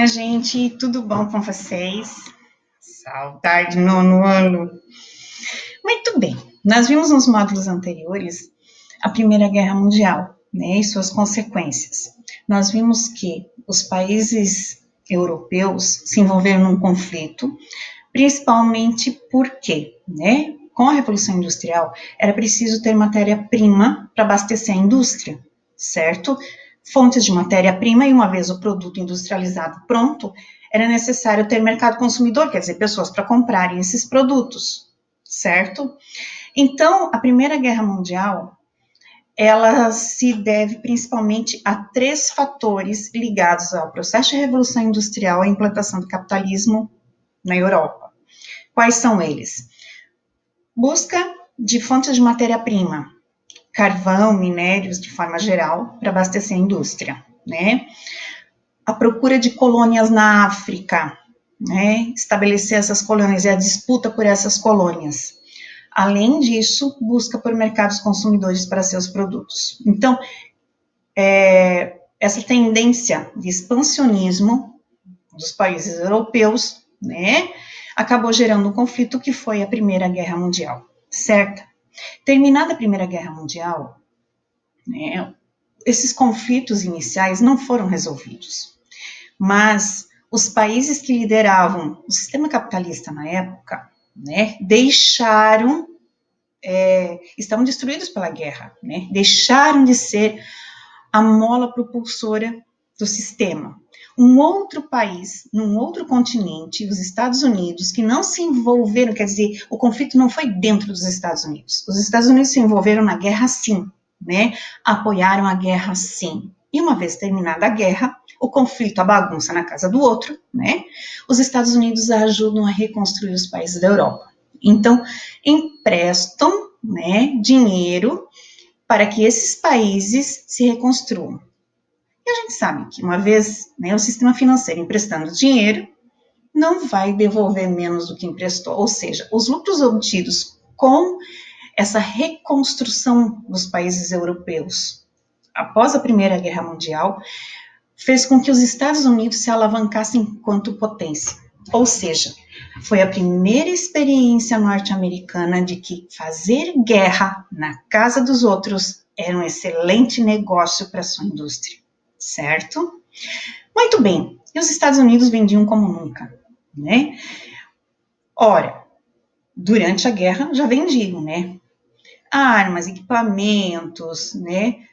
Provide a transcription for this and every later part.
minha gente, tudo bom com vocês? Saudade, nono ano. Muito bem, nós vimos nos módulos anteriores a Primeira Guerra Mundial, né, e suas consequências. Nós vimos que os países europeus se envolveram num conflito, principalmente porque, né, com a Revolução Industrial, era preciso ter matéria-prima para abastecer a indústria, certo? Fontes de matéria-prima, e uma vez o produto industrializado pronto, era necessário ter mercado consumidor, quer dizer, pessoas para comprarem esses produtos, certo? Então, a Primeira Guerra Mundial, ela se deve principalmente a 3 fatores ligados ao processo de revolução industrial e à implantação do capitalismo na Europa. Quais são eles? Busca de fontes de matéria-prima, carvão, minérios, de forma geral, para abastecer a indústria, né? A procura de colônias na África, né? Estabelecer essas colônias e a disputa por essas colônias. Além disso, busca por mercados consumidores para seus produtos. Então, essa tendência de expansionismo dos países europeus, né, acabou gerando um conflito que foi a Primeira Guerra Mundial, certo? Terminada a Primeira Guerra Mundial, né, esses conflitos iniciais não foram resolvidos, mas os países que lideravam o sistema capitalista na época, né, estavam destruídos pela guerra, né, deixaram de ser a mola propulsora do sistema. Um outro país, num outro continente, os Estados Unidos, que não se envolveram, quer dizer, o conflito não foi dentro dos Estados Unidos. Os Estados Unidos se envolveram na guerra sim, né? Apoiaram a guerra sim. E uma vez terminada a guerra, o conflito, a bagunça na casa do outro, né? Os Estados Unidos ajudam a reconstruir os países da Europa. Então, emprestam, né, dinheiro para que esses países se reconstruam. E a gente sabe que uma vez, né, o sistema financeiro emprestando dinheiro, não vai devolver menos do que emprestou, ou seja, os lucros obtidos com essa reconstrução dos países europeus após a Primeira Guerra Mundial fez com que os Estados Unidos se alavancassem enquanto potência, ou seja, foi a primeira experiência norte-americana de que fazer guerra na casa dos outros era um excelente negócio para sua indústria, certo? Muito bem, e os Estados Unidos vendiam como nunca, né? Ora, durante a guerra já vendiam, né? Armas, equipamentos, né?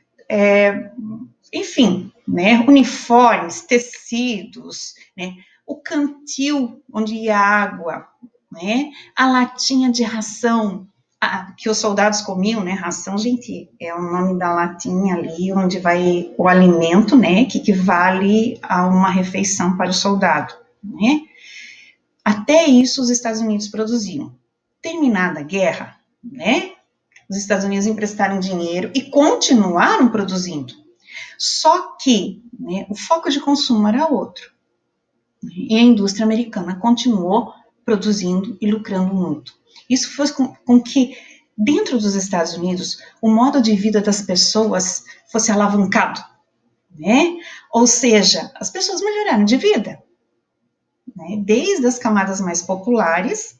Enfim, né? Uniformes, tecidos, né? O cantil onde ia água, né? A latinha de ração que os soldados comiam, né? Ração, gente, é o nome da latinha ali onde vai o alimento, né? Que equivale a uma refeição para o soldado, né? Até isso os Estados Unidos produziam. Terminada a guerra, né? Os Estados Unidos emprestaram dinheiro e continuaram produzindo. Só que, né, o foco de consumo era outro. E a indústria americana continuou produzindo e lucrando muito. Isso fez com que, dentro dos Estados Unidos, o modo de vida das pessoas fosse alavancado, né? Ou seja, as pessoas melhoraram de vida, né? Desde as camadas mais populares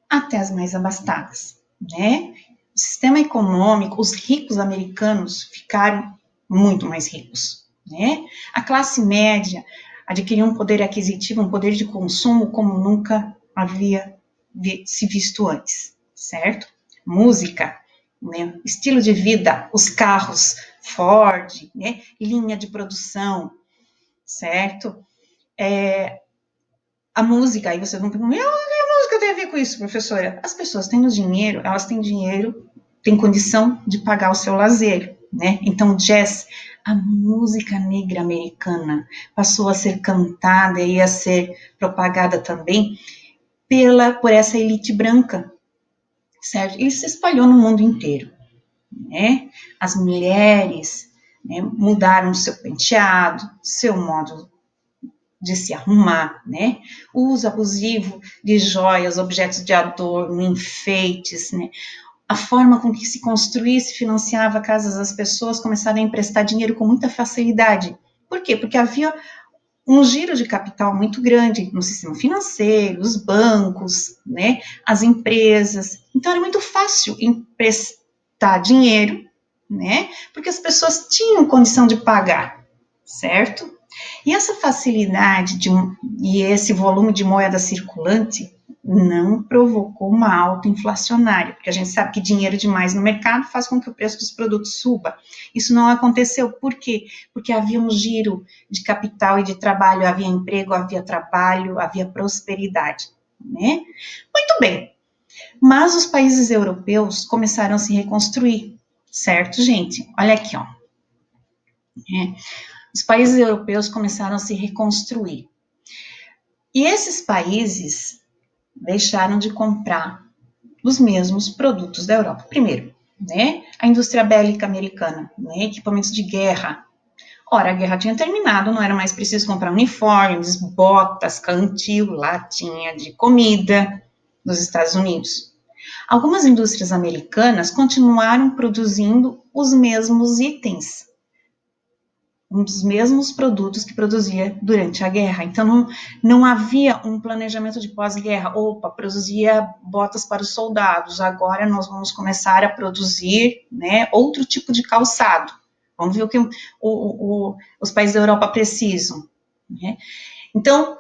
até as mais abastadas, né? O sistema econômico, os ricos americanos ficaram muito mais ricos, né? A classe média adquiriu um poder aquisitivo, um poder de consumo como nunca havia se visto antes, certo? Música, né? Estilo de vida, os carros, Ford, né? Linha de produção, certo? A música, aí você nunca... A música tem a ver com isso, professora? As pessoas têm dinheiro, elas têm dinheiro, têm condição de pagar o seu lazer, né? Então, jazz, a música negra americana, passou a ser cantada e a ser propagada também por essa elite branca, certo? E se espalhou no mundo inteiro, né? As mulheres, né, mudaram seu penteado, seu modo de se arrumar, né? O uso abusivo de joias, objetos de adorno, enfeites, né? A forma com que se construía e se financiava casas, as pessoas começaram a emprestar dinheiro com muita facilidade. Por quê? Porque havia um giro de capital muito grande no sistema financeiro, os bancos, né, as empresas. Então, era muito fácil emprestar dinheiro, né, porque as pessoas tinham condição de pagar, certo? E essa facilidade e esse volume de moeda circulante não provocou uma alta inflacionária, porque a gente sabe que dinheiro demais no mercado faz com que o preço dos produtos suba. Isso não aconteceu. Por quê? Porque havia um giro de capital e de trabalho, havia emprego, havia trabalho, havia prosperidade, né? Muito bem. Mas os países europeus começaram a se reconstruir, certo, gente? Olha aqui, ó. Os países europeus começaram a se reconstruir. E esses países deixaram de comprar os mesmos produtos da Europa. Primeiro, né, a indústria bélica americana, né, equipamentos de guerra. Ora, a guerra tinha terminado, não era mais preciso comprar uniformes, botas, cantil, latinha de comida dos Estados Unidos. Algumas indústrias americanas continuaram produzindo os mesmos itens, um dos mesmos produtos que produzia durante a guerra. Então, não havia um planejamento de pós-guerra. Opa, produzia botas para os soldados, agora nós vamos começar a produzir, né, outro tipo de calçado. Vamos ver o que os países da Europa precisam, né? Então,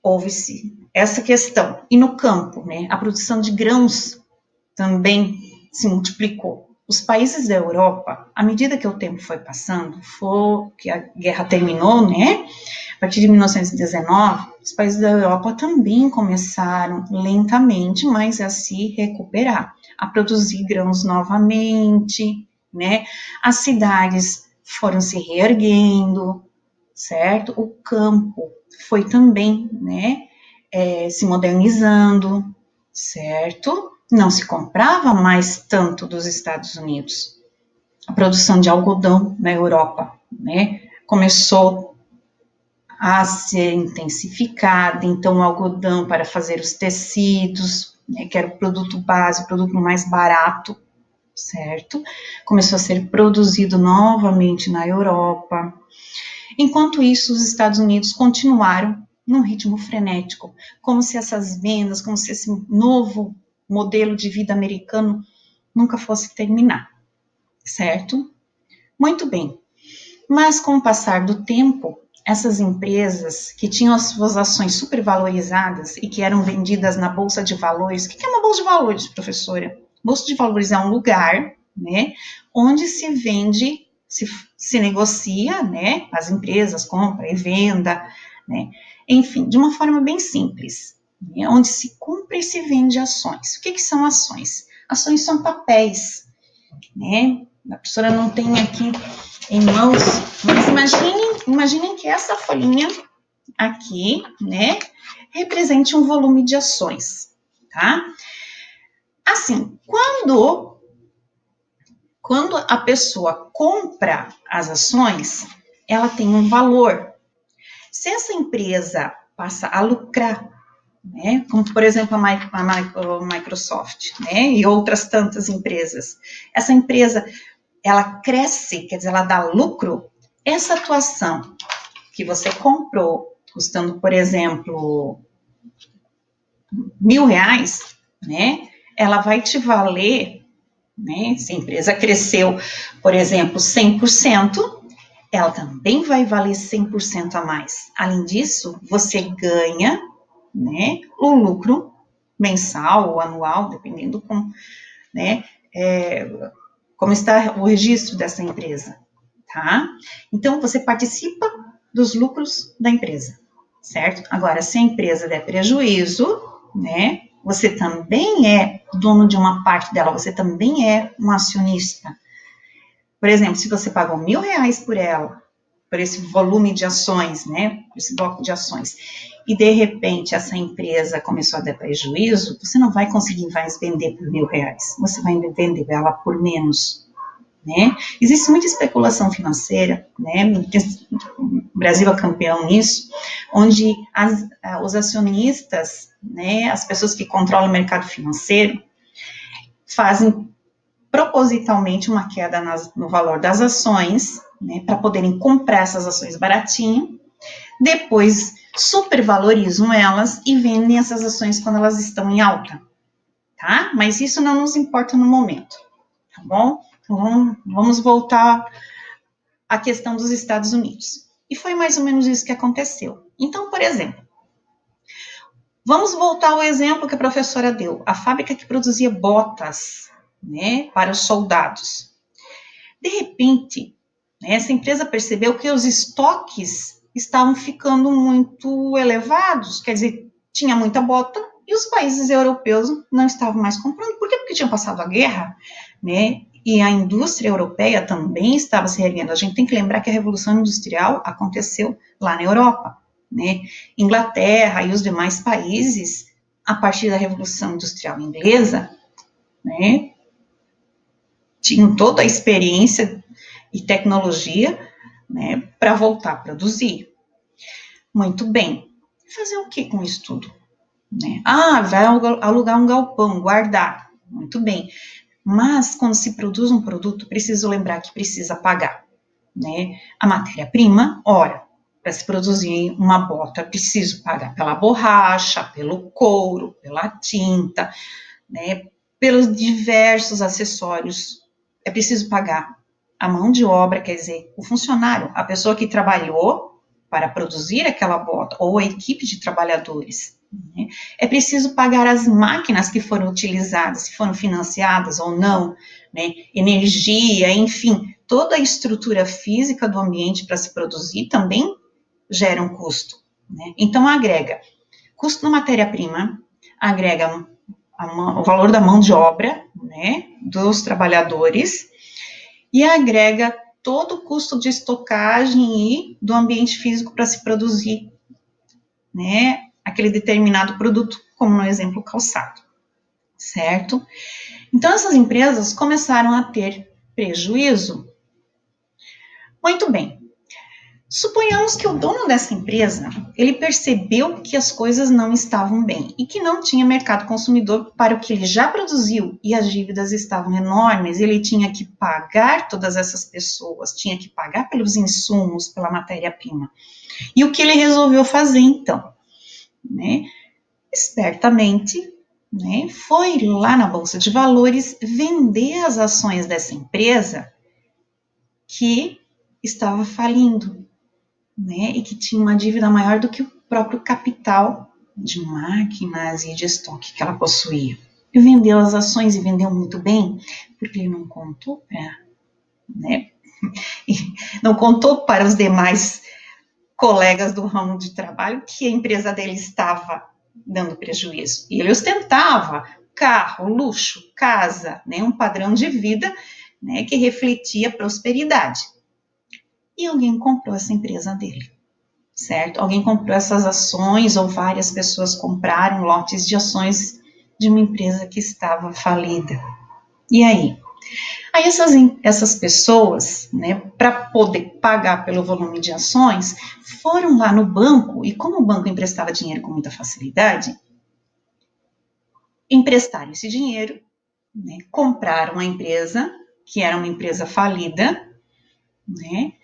houve-se essa questão. E no campo, né, a produção de grãos também se multiplicou. Os países da Europa, à medida que o tempo foi passando, que a guerra terminou, né? A partir de 1919, os países da Europa também começaram lentamente, mas a se recuperar, a produzir grãos novamente, né? As cidades foram se reerguendo, certo? O campo foi também, né? Se modernizando, certo? Não se comprava mais tanto dos Estados Unidos. A produção de algodão na Europa, né, começou a ser intensificada, então o algodão para fazer os tecidos, né, que era o produto base, o produto mais barato, certo? Começou a ser produzido novamente na Europa. Enquanto isso, os Estados Unidos continuaram num ritmo frenético, como se essas vendas, como se esse novo modelo de vida americano nunca fosse terminar, certo? Muito bem. Mas com o passar do tempo, essas empresas que tinham as suas ações supervalorizadas e que eram vendidas na Bolsa de Valores, o que é uma Bolsa de Valores, professora? Bolsa de Valores é um lugar, né, onde se vende, se negocia, né, as empresas, compra e venda, né, enfim, de uma forma bem simples, né, onde se compra e se vende ações. O que são ações? Ações são papéis, né, a professora não tem aqui em mãos, mas imaginem que essa folhinha aqui, né, represente um volume de ações, tá? Assim, quando a pessoa compra as ações, ela tem um valor. Se essa empresa passa a lucrar, né, como por exemplo a Microsoft, né, e outras tantas empresas, essa empresa ela cresce, quer dizer, ela dá lucro, essa atuação que você comprou, custando, por exemplo, R$1.000, né, ela vai te valer, né, se a empresa cresceu, por exemplo, 100%, ela também vai valer 100% a mais. Além disso, você ganha, né, o lucro mensal ou anual, dependendo né, como está o registro dessa empresa, tá? Então, você participa dos lucros da empresa, certo? Agora, se a empresa der prejuízo, né, você também é dono de uma parte dela, você também é um acionista. Por exemplo, se você pagou R$1.000 por ela, por esse volume de ações, né, por esse bloco de ações, e de repente essa empresa começou a dar prejuízo, você não vai conseguir mais vender por R$1.000, você vai vender ela por menos, né? Existe muita especulação financeira, né? O Brasil é campeão nisso, onde os acionistas, né, as pessoas que controlam o mercado financeiro, fazem propositalmente uma queda no valor das ações, né, para poderem comprar essas ações baratinho, Depois supervalorizam elas e vendem essas ações quando elas estão em alta, tá? Mas isso não nos importa no momento, tá bom? Então vamos voltar à questão dos Estados Unidos. E foi mais ou menos isso que aconteceu. Então, por exemplo, vamos voltar ao exemplo que a professora deu, a fábrica que produzia botas, né, para os soldados. De repente, essa empresa percebeu que os estoques estavam ficando muito elevados, quer dizer, tinha muita bota e os países europeus não estavam mais comprando. Por quê? Porque tinham passado a guerra, né? E a indústria europeia também estava se reerguendo. A gente tem que lembrar que a Revolução Industrial aconteceu lá na Europa, né? Inglaterra e os demais países, a partir da Revolução Industrial Inglesa, né, tinham toda a experiência e tecnologia, né, para voltar a produzir. Muito bem. Fazer o que com isso tudo? Né? Vai alugar um galpão, guardar. Muito bem. Mas, quando se produz um produto, preciso lembrar que precisa pagar, né? A matéria-prima, ora, para se produzir uma bota, preciso pagar pela borracha, pelo couro, pela tinta, né? Pelos diversos acessórios. É preciso pagar a mão de obra, quer dizer, o funcionário, a pessoa que trabalhou para produzir aquela bota, ou a equipe de trabalhadores. Né? É preciso pagar as máquinas que foram utilizadas, se foram financiadas ou não, né? Energia, enfim, toda a estrutura física do ambiente para se produzir também gera um custo. Né? Então, agrega custo da matéria-prima, agrega o valor da mão de obra, né, dos trabalhadores, e agrega todo o custo de estocagem e do ambiente físico para se produzir, né, aquele determinado produto, como no exemplo calçado, certo? Então, essas empresas começaram a ter prejuízo. Muito bem. Suponhamos que o dono dessa empresa, ele percebeu que as coisas não estavam bem e que não tinha mercado consumidor para o que ele já produziu e as dívidas estavam enormes, ele tinha que pagar todas essas pessoas, tinha que pagar pelos insumos, pela matéria-prima. E o que ele resolveu fazer então? Né? Espertamente, né, foi lá na Bolsa de Valores vender as ações dessa empresa que estava falindo. Né, e que tinha uma dívida maior do que o próprio capital de máquinas e de estoque que ela possuía. E vendeu as ações e vendeu muito bem, porque ele não contou para, né, não contou para os demais colegas do ramo de trabalho que a empresa dele estava dando prejuízo. E ele ostentava carro, luxo, casa, né, um padrão de vida, né, que refletia prosperidade. E alguém comprou essa empresa dele. Certo? Alguém comprou essas ações ou várias pessoas compraram lotes de ações de uma empresa que estava falida. E aí? Aí essas pessoas, né, para poder pagar pelo volume de ações, foram lá no banco e como o banco emprestava dinheiro com muita facilidade, emprestaram esse dinheiro, né, compraram a empresa, que era uma empresa falida, né?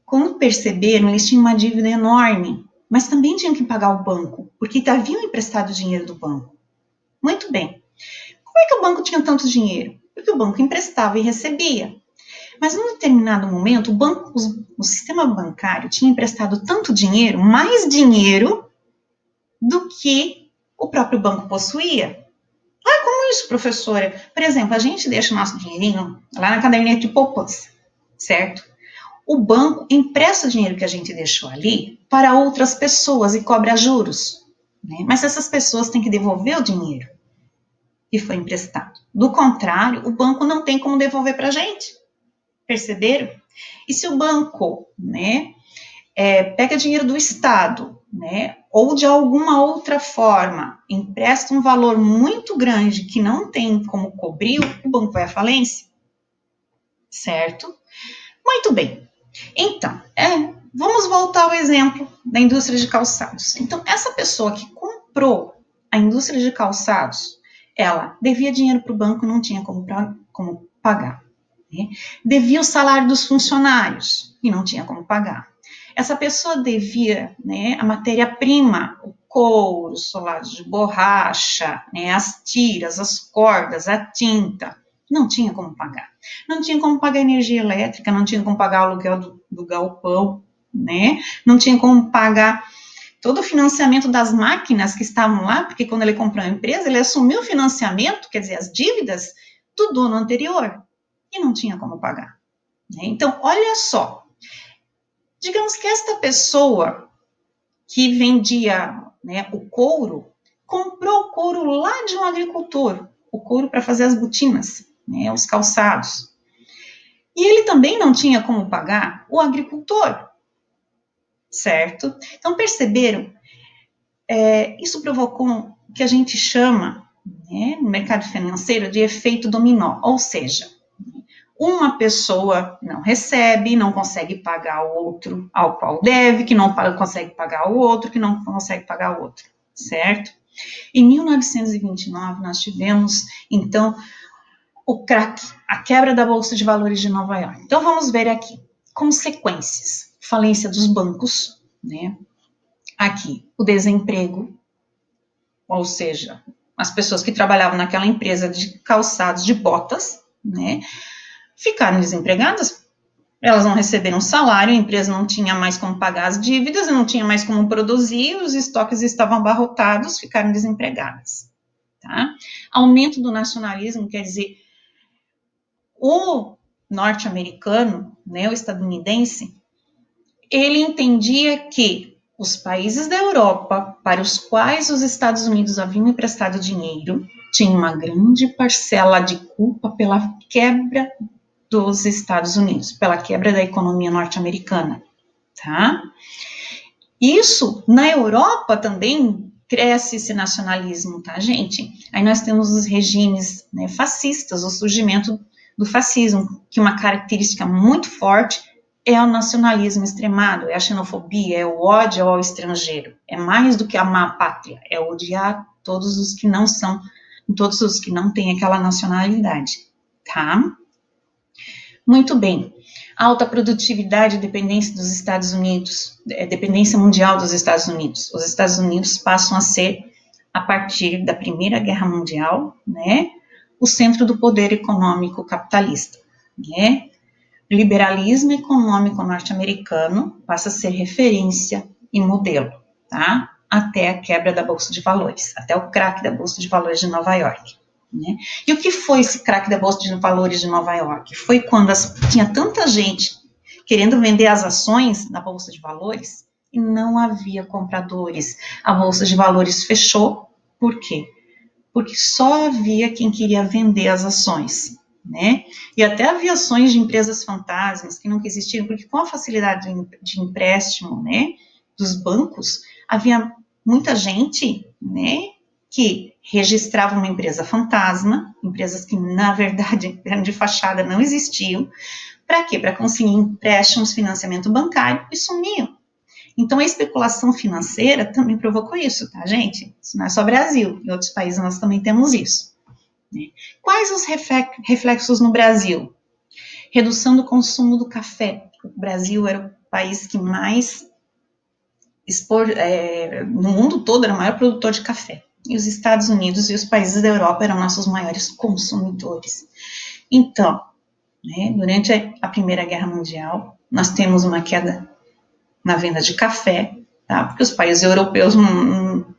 Quando perceberam, eles tinham uma dívida enorme, mas também tinham que pagar o banco, porque haviam emprestado dinheiro do banco. Muito bem. Como é que o banco tinha tanto dinheiro? Porque o banco emprestava e recebia. Mas num determinado momento, o sistema bancário tinha emprestado tanto dinheiro, mais dinheiro, do que o próprio banco possuía. Como isso, professora? Por exemplo, a gente deixa o nosso dinheirinho lá na caderneta de poupança, certo? O banco empresta o dinheiro que a gente deixou ali para outras pessoas e cobra juros, né? Mas essas pessoas têm que devolver o dinheiro que foi emprestado. Do contrário, o banco não tem como devolver para a gente. Perceberam? E se o banco, né, pega dinheiro do Estado, né, ou de alguma outra forma, empresta um valor muito grande que não tem como cobrir, o banco vai à falência, certo? Muito bem. Então, vamos voltar ao exemplo da indústria de calçados. Então, essa pessoa que comprou a indústria de calçados, ela devia dinheiro para o banco, não tinha como pagar. Né? Devia o salário dos funcionários e não tinha como pagar. essa pessoa devia, né, a matéria-prima, o couro, os solados de borracha, né, as tiras, as cordas, a tinta, não tinha como pagar. Não tinha como pagar energia elétrica, não tinha como pagar o aluguel do galpão, né, não tinha como pagar todo o financiamento das máquinas que estavam lá, porque quando ele comprou a empresa, ele assumiu o financiamento, quer dizer, as dívidas do dono anterior, e não tinha como pagar. Né? Então, olha só, digamos que esta pessoa que vendia, né, o couro, comprou o couro lá de um agricultor, o couro para fazer as botinas, né, os calçados. E ele também não tinha como pagar o agricultor, certo? Então, perceberam? Isso provocou o que a gente chama, né, no mercado financeiro, de efeito dominó, ou seja, uma pessoa não recebe, não consegue pagar o outro ao qual deve, que não consegue pagar o outro, que não consegue pagar o outro, certo? Em 1929, nós tivemos, então, o crack, a quebra da Bolsa de Valores de Nova York. Então, vamos ver aqui. Consequências. Falência dos bancos, né? Aqui, o desemprego, ou seja, as pessoas que trabalhavam naquela empresa de calçados de botas, né? Ficaram desempregadas, elas não receberam salário, a empresa não tinha mais como pagar as dívidas, não tinha mais como produzir, os estoques estavam abarrotados, ficaram desempregadas. Tá? Aumento do nacionalismo, quer dizer, o norte-americano, né, o estadunidense, ele entendia que os países da Europa, para os quais os Estados Unidos haviam emprestado dinheiro, tinham uma grande parcela de culpa pela quebra dos Estados Unidos, pela quebra da economia norte-americana, tá? Isso, na Europa também cresce esse nacionalismo, tá, gente? Aí nós temos os regimes, né, fascistas, o surgimento do fascismo, que uma característica muito forte é o nacionalismo extremado, é a xenofobia, é o ódio ao estrangeiro, é mais do que amar a pátria, é odiar todos os que não são, todos os que não têm aquela nacionalidade, tá? Muito bem. Alta produtividade e dependência dos Estados Unidos, dependência mundial dos Estados Unidos. Os Estados Unidos passam a ser, a partir da Primeira Guerra Mundial, né, o centro do poder econômico capitalista, né? Liberalismo econômico norte-americano passa a ser referência e modelo, tá? Até a quebra da Bolsa de Valores, até o crack da Bolsa de Valores de Nova York. Né? E o que foi esse crack da Bolsa de Valores de Nova York? Foi quando tinha tanta gente querendo vender as ações da Bolsa de Valores e não havia compradores. A Bolsa de Valores fechou. Por quê? Porque só havia quem queria vender as ações. Né? E até havia ações de empresas fantasmas que nunca existiram, porque com a facilidade de empréstimo, né, dos bancos, havia muita gente, né, que registrava uma empresa fantasma, empresas que na verdade eram de fachada, não existiam. Para quê? Para conseguir empréstimos, financiamento bancário e sumiam. Então, a especulação financeira também provocou isso, tá, gente? Isso não é só Brasil, em outros países nós também temos isso. Né? Quais os reflexos no Brasil? Redução do consumo do café. O Brasil era o país que mais, no mundo todo, era o maior produtor de café. E os Estados Unidos e os países da Europa eram nossos maiores consumidores. Então, né, durante a Primeira Guerra Mundial, nós temos uma queda na venda de café, tá? Porque os países europeus não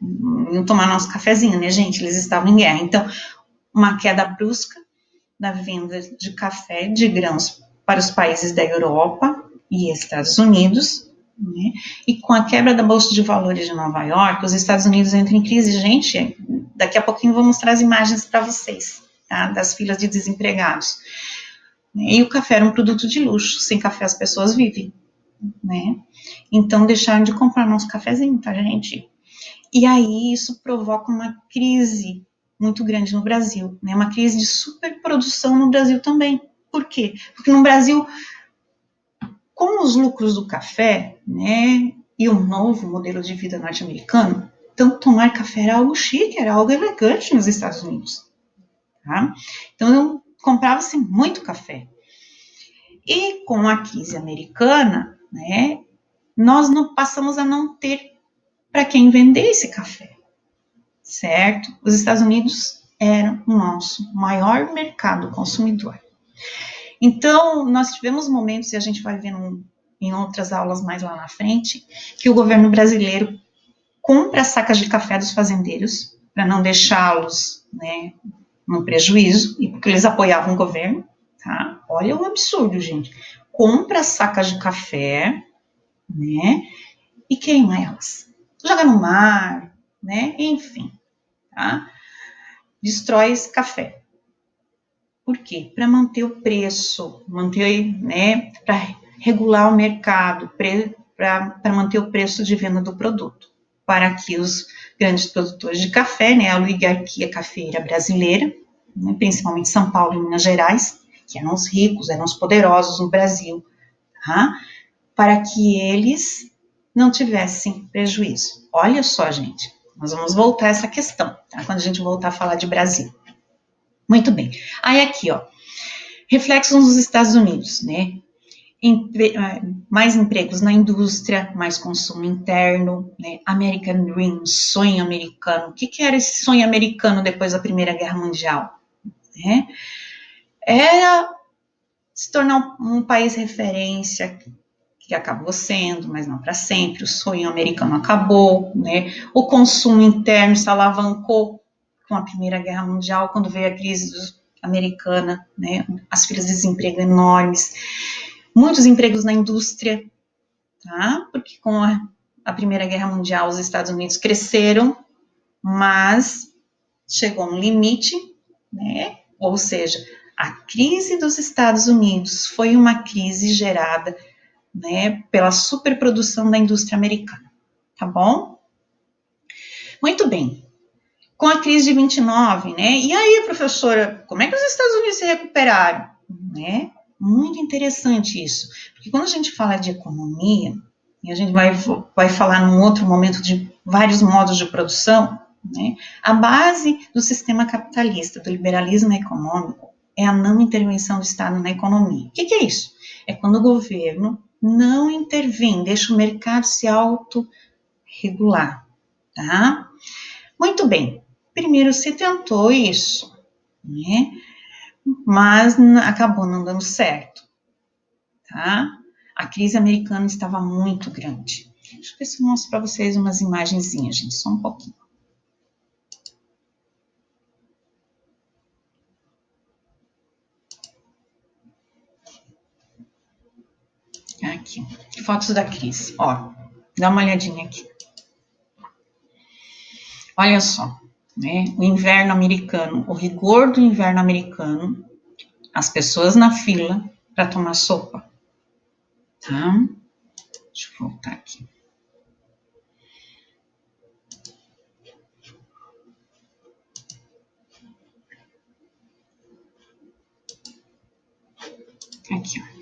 iam tomar nosso cafezinho, né, gente? Eles estavam em guerra. Então, uma queda brusca na venda de café, de grãos para os países da Europa e Estados Unidos, né? E com a quebra da Bolsa de Valores de Nova York, os Estados Unidos entram em crise. Gente, daqui a pouquinho vou mostrar as imagens para vocês, tá? Das filas de desempregados. E o café era um produto de luxo, sem café as pessoas vivem, né? Então deixaram de comprar nosso cafezinho, tá, gente? E aí isso provoca uma crise muito grande no Brasil, né? Uma crise de superprodução no Brasil também. Por quê? Porque no Brasil, com os lucros do café, né, e o novo modelo de vida norte-americano, então tomar café era algo chique, era algo elegante nos Estados Unidos, tá? Então comprava-se muito café. E com a crise americana, né, nós não passamos a não ter para quem vender esse café, certo? Os Estados Unidos eram o nosso maior mercado consumidor. Então, nós tivemos momentos, e a gente vai ver em outras aulas mais lá na frente, que o governo brasileiro compra sacas de café dos fazendeiros para não deixá-los, né, no prejuízo, e porque eles apoiavam o governo, tá? Olha o absurdo, gente. Compra sacas de café, né, e queima elas. Joga no mar, né, enfim, tá? Destrói esse café. Por quê? Para manter o preço, né, para regular o mercado, para manter o preço de venda do produto, para que os grandes produtores de café, né, a oligarquia cafeira brasileira, né, principalmente São Paulo e Minas Gerais, que eram os ricos, eram os poderosos no Brasil, tá? Para que eles não tivessem prejuízo. Olha só, gente, nós vamos voltar a essa questão, tá? Quando a gente voltar a falar de Brasil. Muito bem. Aí aqui, ó, reflexos nos Estados Unidos, né? Mais empregos na indústria, mais consumo interno, né? American Dream, sonho americano. O que era esse sonho americano depois da Primeira Guerra Mundial? Né? Era se tornar um país referência, que acabou sendo, mas não para sempre. O sonho americano acabou, né? O consumo interno se alavancou com a Primeira Guerra Mundial, quando veio a crise americana, né? As filas de desemprego enormes, muitos empregos na indústria, tá? Porque com a Primeira Guerra Mundial os Estados Unidos cresceram, mas chegou a um limite, né? Ou seja, a crise dos Estados Unidos foi uma crise gerada, né, pela superprodução da indústria americana, tá bom? Muito bem. Com a crise de 29, né? E aí, professora, como é que os Estados Unidos se recuperaram? Né? Muito interessante isso, porque quando a gente fala de economia, e a gente vai falar num outro momento de vários modos de produção, né? A base do sistema capitalista, do liberalismo econômico, é a não intervenção do Estado na economia. O que é isso? É quando o governo não intervém, deixa o mercado se autorregular, tá? Muito bem. Primeiro se tentou isso, né? Mas acabou não dando certo, tá? A crise americana estava muito grande. Deixa eu ver se eu mostro para vocês umas imagenzinhas, gente, só um pouquinho. Aqui, fotos da crise. Ó, dá uma olhadinha aqui. Olha só, né? O inverno americano, o rigor do inverno americano, as pessoas na fila para tomar sopa, tá? Deixa eu voltar aqui. Aqui, ó.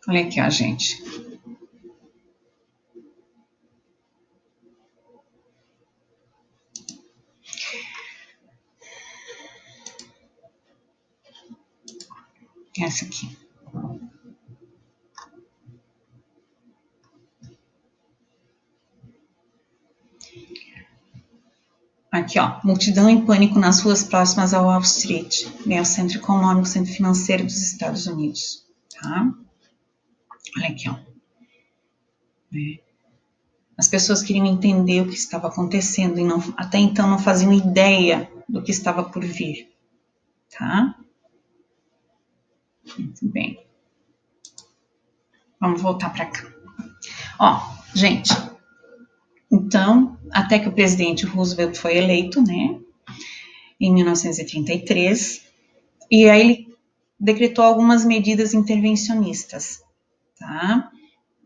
Olha aqui, ó, gente. Essa aqui. Aqui, ó, multidão em pânico nas ruas próximas ao Wall Street, né, o centro econômico, centro financeiro dos Estados Unidos, tá? Olha aqui, ó. As pessoas queriam entender o que estava acontecendo e não, até então não faziam ideia do que estava por vir, tá? Muito bem. Vamos voltar para cá. Ó, gente, então, até que o presidente Roosevelt foi eleito, né, em 1933, e aí ele decretou algumas medidas intervencionistas, tá?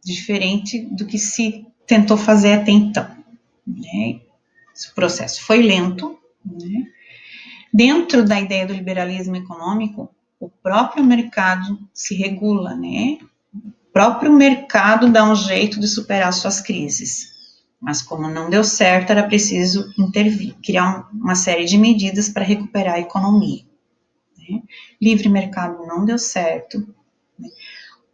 Diferente do que se tentou fazer até então, né? Esse processo foi lento, né? Dentro da ideia do liberalismo econômico, o próprio mercado se regula, né? O próprio mercado dá um jeito de superar suas crises, Mas como não deu certo, era preciso intervir, criar uma série de medidas para recuperar a economia. Né? Livre mercado não deu certo. Né?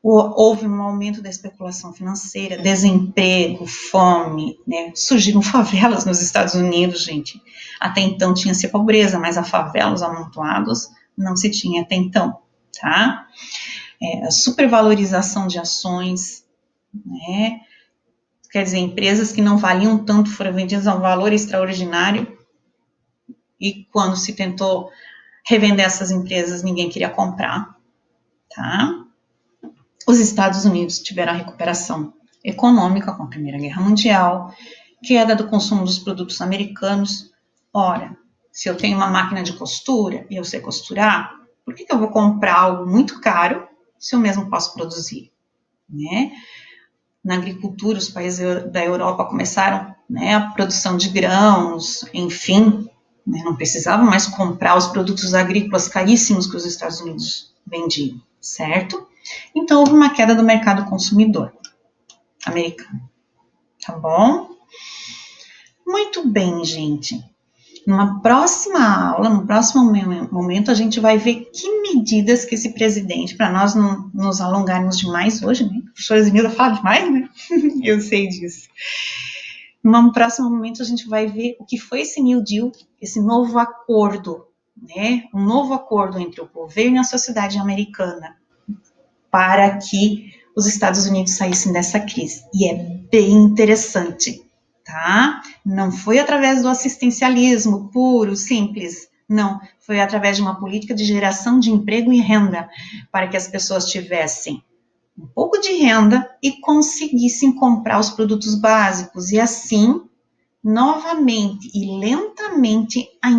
Houve um aumento da especulação financeira, desemprego, fome, né? Surgiram favelas nos Estados Unidos, gente. Até então tinha-se pobreza, mas a favelas amontoados não se tinha até então, tá? A supervalorização de ações, né? Quer dizer, empresas que não valiam tanto foram vendidas a um valor extraordinário e quando se tentou revender essas empresas, ninguém queria comprar, tá? Os Estados Unidos tiveram a recuperação econômica com a Primeira Guerra Mundial, queda do consumo dos produtos americanos. Ora, se eu tenho uma máquina de costura e eu sei costurar, por que eu vou comprar algo muito caro se eu mesmo posso produzir, né? Na agricultura, os países da Europa começaram, né, a produção de grãos, enfim, né, não precisavam mais comprar os produtos agrícolas caríssimos que os Estados Unidos vendiam, certo? Então, houve uma queda do mercado consumidor americano, tá bom? Muito bem, gente. Numa próxima aula, no próximo momento, a gente vai ver que medidas que esse presidente, para nós não nos alongarmos demais hoje, né? A professora Zenilda fala demais, né? Eu sei disso. Num próximo momento, a gente vai ver o que foi esse New Deal, esse novo acordo, né? Um novo acordo entre o governo e a sociedade americana para que os Estados Unidos saíssem dessa crise. E é bem interessante, tá? Não foi através do assistencialismo puro, simples, não. Foi através de uma política de geração de emprego e renda, para que as pessoas tivessem um pouco de renda e conseguissem comprar os produtos básicos. E assim, novamente e lentamente, a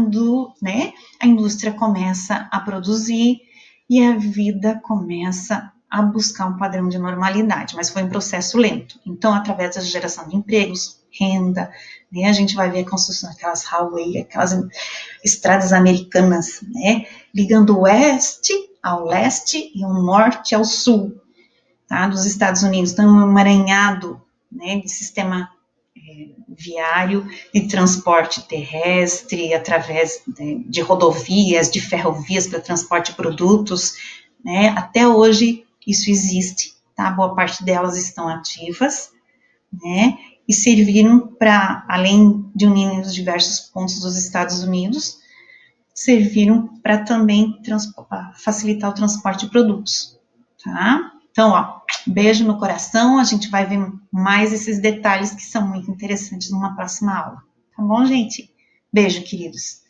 indústria começa a produzir e a vida começa a buscar um padrão de normalidade, mas foi um processo lento. Então, através da geração de empregos, renda, né, a gente vai ver a construção daquelas highways, aquelas estradas americanas, né, ligando o oeste ao leste e o norte ao sul, tá, dos Estados Unidos. Então, um emaranhado, né, de sistema viário de transporte terrestre, através de rodovias, de ferrovias para transporte de produtos, né, até hoje isso existe, tá? Boa parte delas estão ativas, né? E serviram para, além de unir os diversos pontos dos Estados Unidos, serviram para também facilitar o transporte de produtos, tá? Então, ó, beijo no coração, a gente vai ver mais esses detalhes que são muito interessantes numa próxima aula, tá bom, gente? Beijo, queridos.